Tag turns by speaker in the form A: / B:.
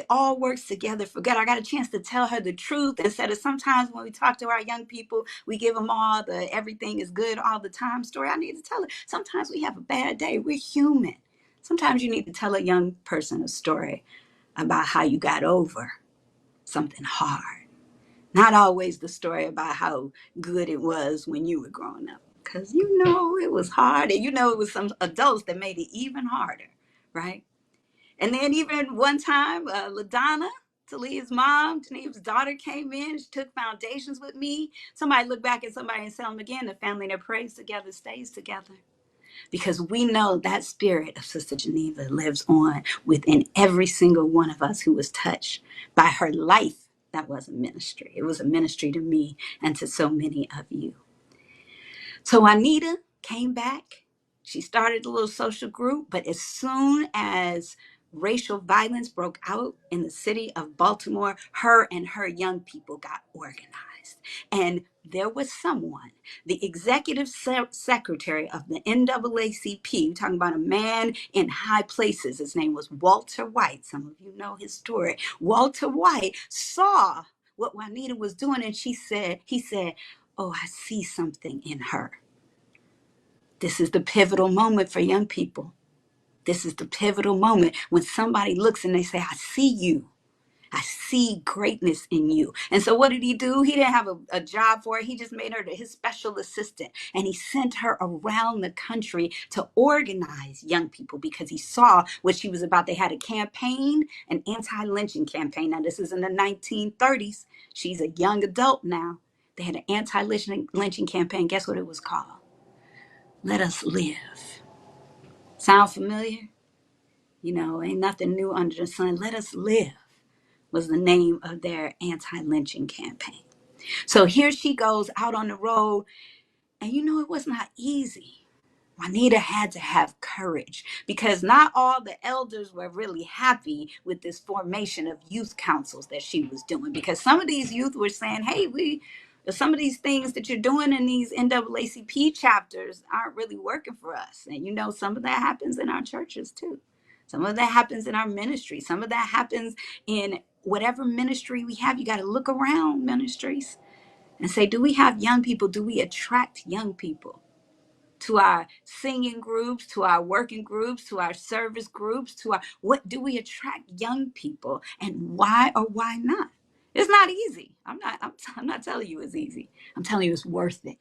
A: It all works together for good. I got a chance to tell her the truth instead of sometimes when we talk to our young people, we give them all the everything is good all the time story. I need to tell her sometimes we have a bad day. We're human. Sometimes you need to tell a young person a story about how you got over something hard. Not always the story about how good it was when you were growing up. Because it was hard. And it was some adults that made it even harder, right? And then even one time, LaDonna, Talia's mom, Tania's daughter came in. She took foundations with me. Somebody look back at somebody and tell them again, the family that prays together stays together. Because we know that spirit of Sister Geneva lives on within every single one of us who was touched by her life. That was a ministry. It was a ministry to me and to so many of you. So Juanita came back. She started a little social group, but as soon as racial violence broke out in the city of Baltimore, her and her young people got organized. And there was someone, the executive secretary of the NAACP, we're talking about a man in high places. His name was Walter White. Some of you know his story. Walter White saw what Juanita was doing, and he said, oh, I see something in her. This is the pivotal moment for young people. This is the pivotal moment when somebody looks and they say, I see you. I see greatness in you. And so what did he do? He didn't have a job for her. He just made her his special assistant. And he sent her around the country to organize young people because he saw what she was about. They had a campaign, an anti-lynching campaign. Now, this is in the 1930s. She's a young adult now. They had an anti-lynching campaign. Guess what it was called? Let Us Live. Sound familiar? Ain't nothing new under the sun. Let Us Live was the name of their anti-lynching campaign. So here she goes out on the road, and it was not easy. Juanita had to have courage because not all the elders were really happy with this formation of youth councils that she was doing, because some of these youth were saying, hey, some of these things that you're doing in these NAACP chapters aren't really working for us. And some of that happens in our churches too. Some of that happens in our ministry. Some of that happens in whatever ministry we have. You got to look around ministries and say, do we have young people? Do we attract young people to our singing groups, to our working groups, to our service groups, what do we attract young people, and why or why not? It's not easy. I'm not telling you it's easy. I'm telling you it's worth it.